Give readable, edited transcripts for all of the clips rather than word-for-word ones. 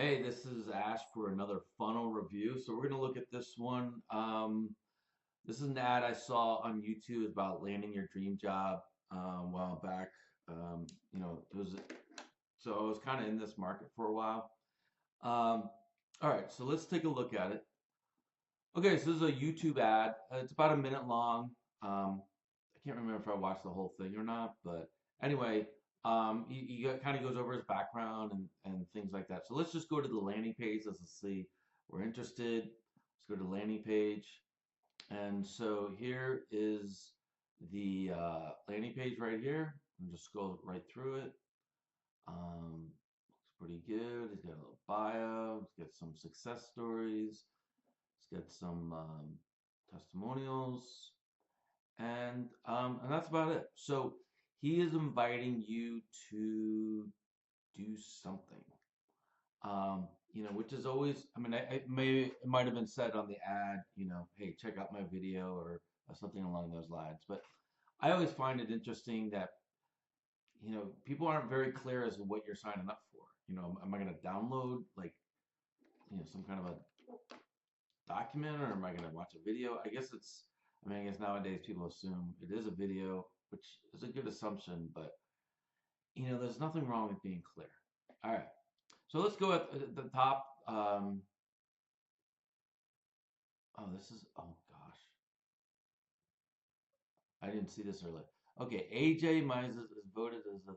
Hey, this is Ash for another funnel review. So we're gonna look at this one. This is an ad I saw on YouTube about landing your dream job a while back. It was so I was kind of in this market for a while. Um, all right, so let's take a look at it. Okay, so this is a YouTube ad. It's about a minute long. I can't remember if I watched the whole thing or not, but anyway, he kind of goes over his background and things like that. So let's just go to the landing page. Let's see. We're interested. Let's go to the landing page. And so here is the landing page right here. And just scroll right through it. Looks pretty good. He's got a little bio. He's got some success stories. He's got some testimonials, and that's about it. So he is inviting you to do something. Which is always, I mean, it might have been said on the ad, hey, check out my video or something along those lines. But I always find it interesting that, people aren't very clear as to what you're signing up for. Am I going to download like, some kind of a document or am I going to watch a video? I guess nowadays people assume it is a video, which is a good assumption, but there's nothing wrong with being clear. All right. So let's go at the top. Oh gosh. I didn't see this earlier. Okay. AJ Mize is voted as the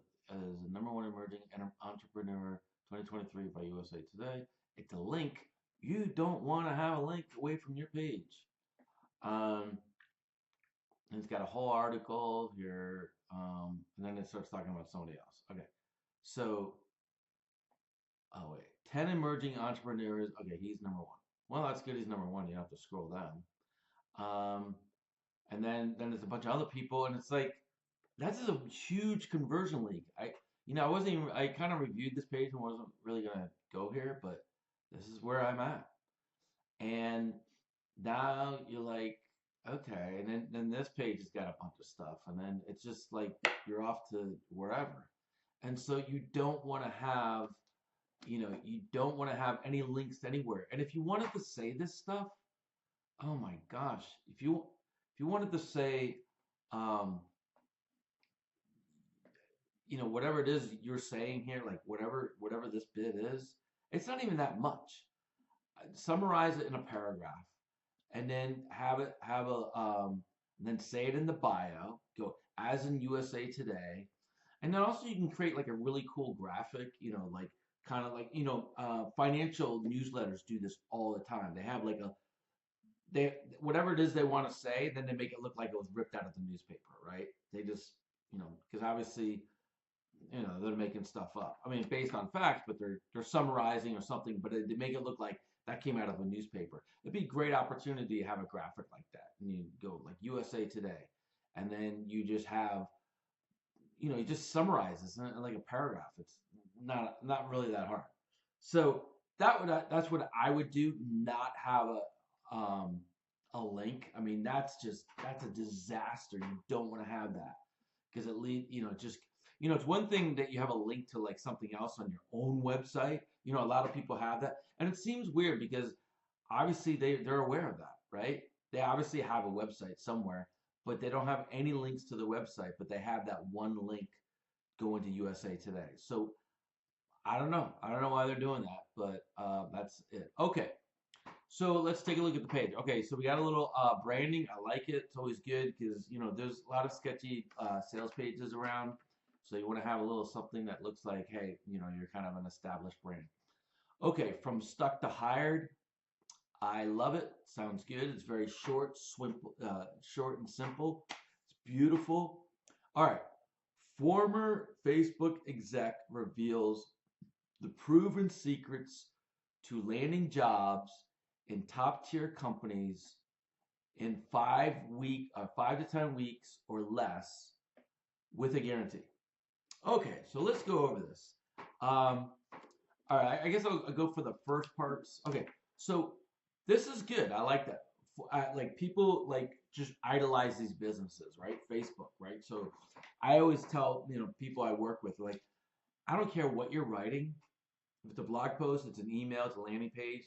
number one emerging entrepreneur 2023 by USA Today. It's a link. You don't want to have a link away from your page. Um, And it's got a whole article here, and then it starts talking about somebody else. Okay, so oh wait, 10 emerging entrepreneurs. Okay, he's number one. Well, that's good. He's number one. You don't have to scroll down. Um, and then there's a bunch of other people, and it's like that's just a huge conversion leak. I wasn't even. I kind of reviewed this page and wasn't really gonna go here, but this is where I'm at. And now you're like, okay, and then this page has got a bunch of stuff, and then it's just like you're off to wherever. And so you don't want to have any links anywhere. And if you wanted to say this stuff, oh my gosh, if you wanted to say, um, whatever it is you're saying here, like whatever this bit is, it's not even that much. Summarize it in a paragraph and then have a and then say it in the bio. Go as in USA Today, and then also you can create like a really cool graphic. Like kind of like financial newsletters do this all the time. They have like they whatever it is they want to say, then they make it look like it was ripped out of the newspaper, right? They just because obviously they're making stuff up. I mean, based on facts, but they're summarizing or something. But they make it look like that came out of a newspaper. It'd be a great opportunity to have a graphic like that, and you go like USA Today, and then you just have you just summarize this in like a paragraph. It's not really that hard. So that's what I would do. Not have a link. I mean, that's a disaster. You don't want to have that because at least just it's one thing that you have a link to like something else on your own website. A lot of people have that, and it seems weird because obviously they're aware of that, right? They obviously have a website somewhere, but they don't have any links to the website, but they have that one link going to USA Today. So I don't know. I don't know why they're doing that, but that's it. Okay. So let's take a look at the page. Okay, so we got a little branding. I like it. It's always good because there's a lot of sketchy sales pages around. So you want to have a little something that looks like, hey, you're kind of an established brand. Okay, from stuck to hired. I love it. Sounds good. It's very short and simple. It's beautiful. All right. Former Facebook exec reveals the proven secrets to landing jobs in top tier companies in 5 to 10 weeks or less with a guarantee. Okay, so let's go over this. All right, I guess I'll go for the first parts. Okay, so this is good. I like that. Like people like just idolize these businesses, right? Facebook, right? So I always tell people I work with, like, I don't care what you're writing. If it's a blog post, it's an email, it's a landing page.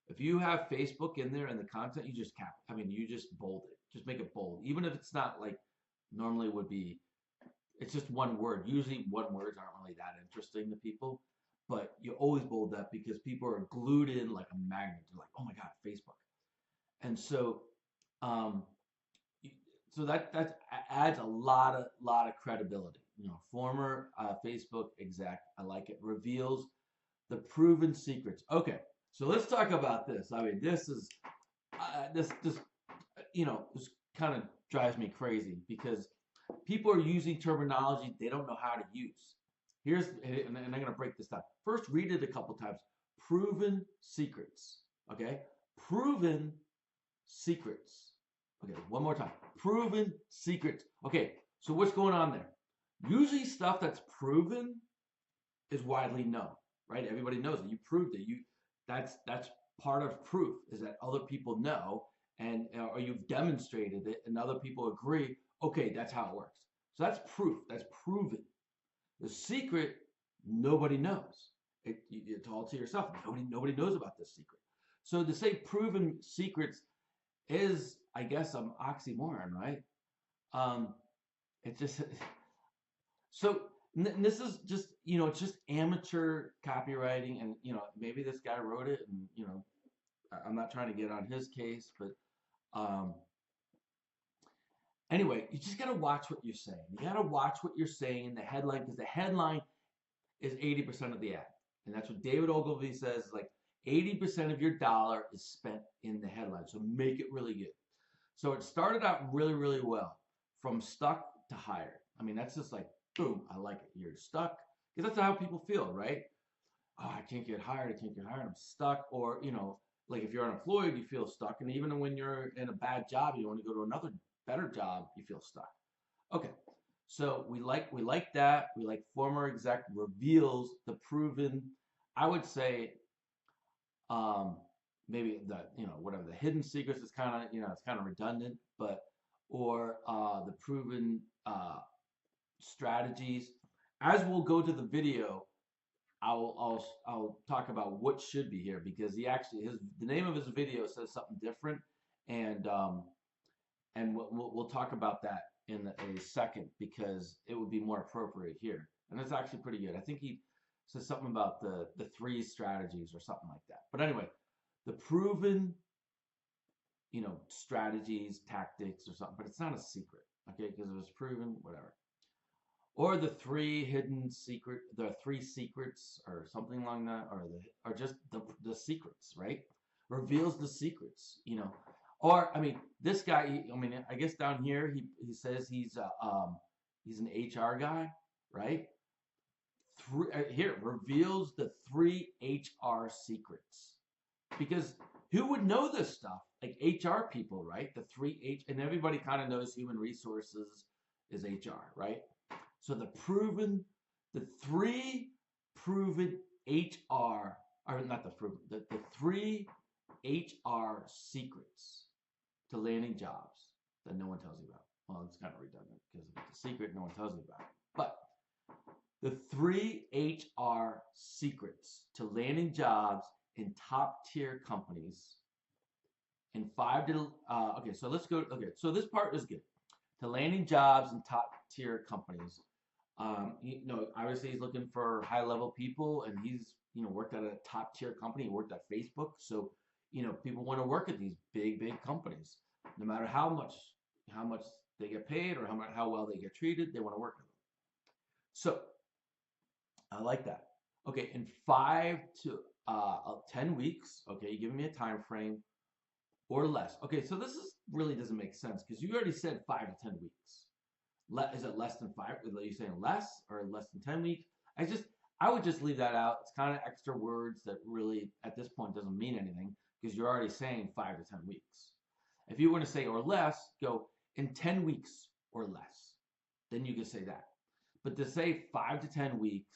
If you have Facebook in there and the content, you just cap it. I mean, you just bold it. Just make it bold. Even if it's not like normally would be, it's just one word. Usually one words aren't really that interesting to people, but you always bold that because people are glued in like a magnet. They're like, oh my God, Facebook. And so, um, so that adds a lot of credibility. You know, former Facebook exec, I like it. Reveals the proven secrets. Okay, so let's talk about this. I mean, this is this this kind of drives me crazy because people are using terminology they don't know how to use. And I'm going to break this down. First, read it a couple times. Proven secrets. Okay, proven secrets. Okay, one more time. Proven secrets. Okay, so what's going on there? Usually, stuff that's proven is widely known, right? Everybody knows it. You proved it. That's part of proof is that other people know and or you've demonstrated it and other people agree. Okay, that's how it works. So that's proof. That's proven. The secret, nobody knows. It's all to yourself. Nobody knows about this secret. So to say proven secrets is, I guess, an oxymoron, right? Um, it's just so this is just it's just amateur copywriting, and maybe this guy wrote it, and I'm not trying to get on his case, but um, anyway, you just gotta watch what you're saying. You gotta watch what you're saying in the headline because the headline is 80% of the ad, and that's what David Ogilvy says. Like 80% of your dollar is spent in the headline, so make it really good. So it started out really, really well, from stuck to hired. I mean, that's just like, boom, I like it. You're stuck. Because that's how people feel, right? Oh, I can't get hired. I can't get hired. I'm stuck. Or, like if you're unemployed, you feel stuck. And even when you're in a bad job, you want to go to another better job, you feel stuck. Okay. So we like that. We like former exec reveals the proven, I would say, um, maybe whatever the hidden secrets is kind of it's kind of redundant, but or the proven strategies. As we'll go to the video, I'll talk about what should be here because the name of his video says something different, and we'll talk about that in a second because it would be more appropriate here, and it's actually pretty good. I think he says something about the three strategies or something like that. But anyway, the proven strategies, tactics, or something, but it's not a secret, okay? Because it was proven, whatever. Or the three secrets, or something like that, or just the secrets, right? Reveals the secrets. Or I mean, this guy. I mean, I guess down here he says he's an HR guy, right? Here reveals the three HR secrets because who would know this stuff? Like HR people, right? The three H, and everybody kind of knows human resources is HR, right? So the three proven HR, or not the proven, the three HR secrets to landing jobs that no one tells you about. Well, it's kind of redundant because if it's a secret, no one tells you about it. But the three HR secrets to landing jobs in top tier companies in okay, so let's go. Okay, so this part is good. To landing jobs in top tier companies. Obviously he's looking for high level people, and he's worked at a top tier company. He worked at Facebook, so people want to work at these big companies, no matter how much they get paid or how well they get treated. They want to work at them. So I like that. Okay, in 5 to 10 weeks. Okay, you give me a time frame or less. Okay, so this really doesn't make sense because you already said 5 to 10 weeks. Is it less than 5? Are you saying less or less than 10 weeks? I would just leave that out. It's kind of extra words that really at this point doesn't mean anything because you're already saying 5 to 10 weeks. If you want to say or less, go in 10 weeks or less. Then you can say that. But to say 5 to 10 weeks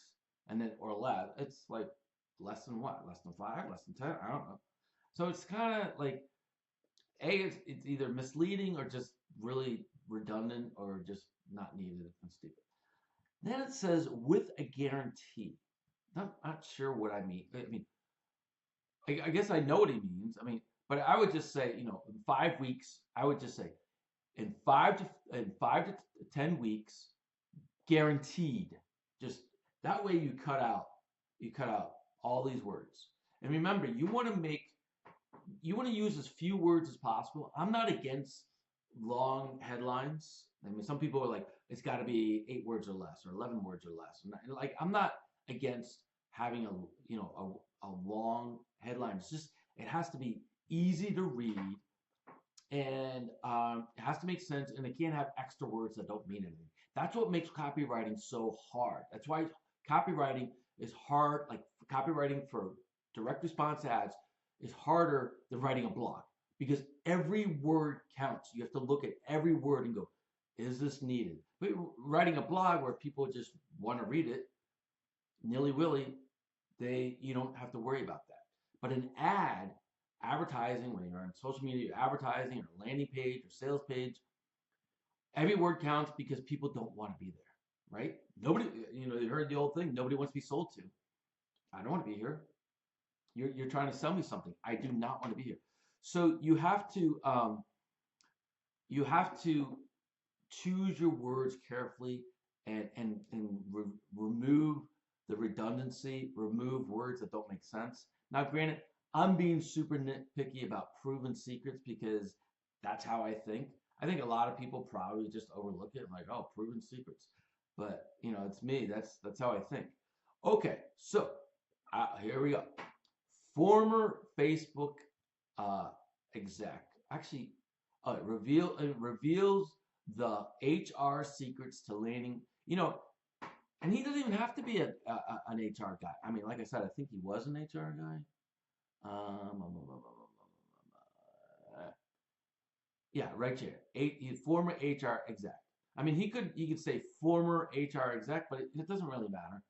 and then or less, it's like less than what? Less than 5? Less than 10? I don't know. So it's kind of like it's either misleading or just really redundant or just not needed and stupid. Then it says with a guarantee. Not sure what I mean. I mean, I guess I know what he means. I mean, but I would just say, in 5 weeks, I would just say in 5 to 10 weeks, guaranteed. Just that way you cut out all these words. And remember, you want to use as few words as possible. I'm not against long headlines. I mean, some people are like, it's got to be 8 words or less, or 11 words or less. And like, I'm not against having a long headline. It's just it has to be easy to read, and it has to make sense, and it can't have extra words that don't mean anything. That's what makes copywriting so hard. That's why copywriting is hard. Like copywriting for direct response ads is harder than writing a blog because every word counts. You have to look at every word and go, is this needed? But writing a blog where people just want to read it, nilly-willy, you don't have to worry about that. But an ad, advertising, when you're on social media, advertising or landing page or sales page, every word counts because people don't want to be there, right? Nobody, you heard the old thing, nobody wants to be sold to. I don't want to be here. You're trying to sell me something. I do not want to be here. So you have to choose your words carefully and remove the redundancy, remove words that don't make sense. Now, granted, I'm being super nitpicky about proven secrets because that's how I think. I think a lot of people probably just overlook it like, oh, proven secrets. But it's me. That's how I think. Okay, so here we go. Former Facebook exec actually reveals the HR secrets to landing. And he doesn't even have to be an HR guy. I mean, like I said, I think he was an HR guy. Yeah, right here. Former HR exec. I mean, he could say former HR exec, but it doesn't really matter.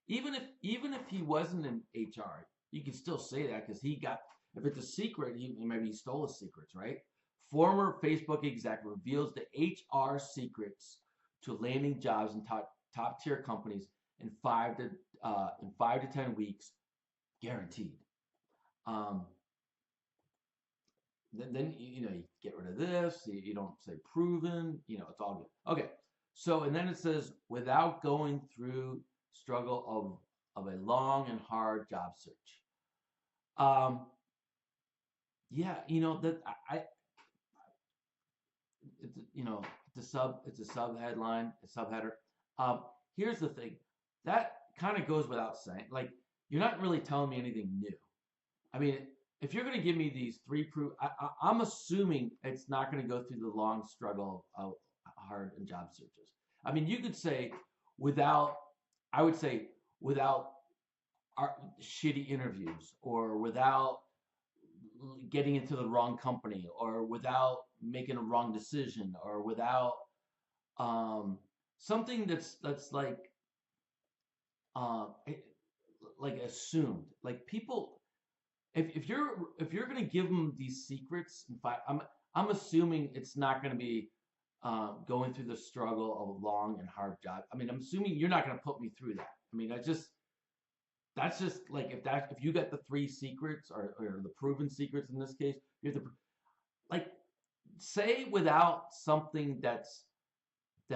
Even if he wasn't in HR, you can still say that because if it's a secret, maybe he stole his secrets, right? Former Facebook exec reveals the HR secrets to landing jobs in top tier companies in 5 to 10 weeks, guaranteed. Then you get rid of this. You don't say proven. It's all good. Okay. So and then it says without going through struggle of a long and hard job search. Yeah, that it's a sub headline, a subheader. Here's the thing, that kind of goes without saying. Like, you're not really telling me anything new. I mean, if you're going to give me these three proof, I'm assuming it's not going to go through the long struggle of hard and job searches. I mean, you could say I would say without shitty interviews, or without getting into the wrong company, or without making a wrong decision, or without something that's uh, like assumed. Like, people, if you're gonna give them these secrets, I'm assuming it's not gonna be going through the struggle of a long and hard job. I mean, I'm assuming you're not gonna put me through that. I mean, that's just like, if you get the three secrets, or the proven secrets in this case, you have to like say without something that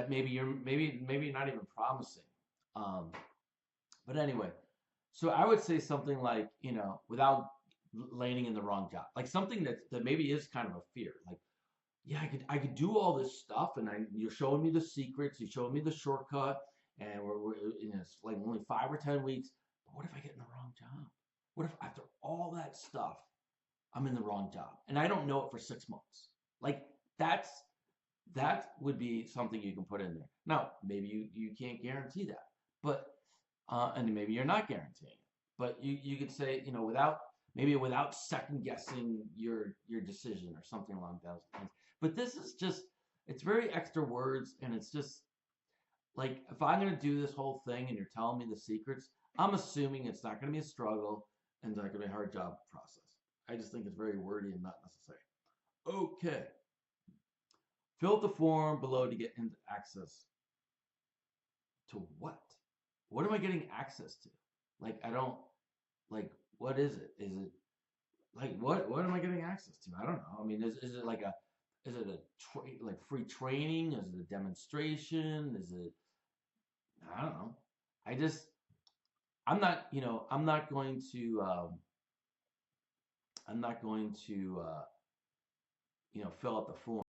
maybe not even promising. But anyway, so I would say something like, without landing in the wrong job, like something that maybe is kind of a fear, like, yeah, I could do all this stuff, and you're showing me the secrets, you're showing me the shortcut, and we're it's like only 5 or 10 weeks. But what if I get in the wrong job? What if after all that stuff, I'm in the wrong job and I don't know it for 6 months? Like, that would be something you can put in there. Now, maybe you can't guarantee that, but and maybe you're not guaranteeing it. But you could say, without second guessing your decision, or something along those lines. But this is just, it's very extra words, and it's just like, if I'm going to do this whole thing and you're telling me the secrets, I'm assuming it's not going to be a struggle and it's not going to be a hard job process. I just think it's very wordy and not necessary. Okay. Fill out the form below to get into access to what? What am I getting access to? Like I don't like what is it? Is it like what am I getting access to? I don't know. I mean, is it like a is it a like free training? Is it a demonstration? Is it I don't know. I just I'm not I'm not going to I'm not going to fill out the form.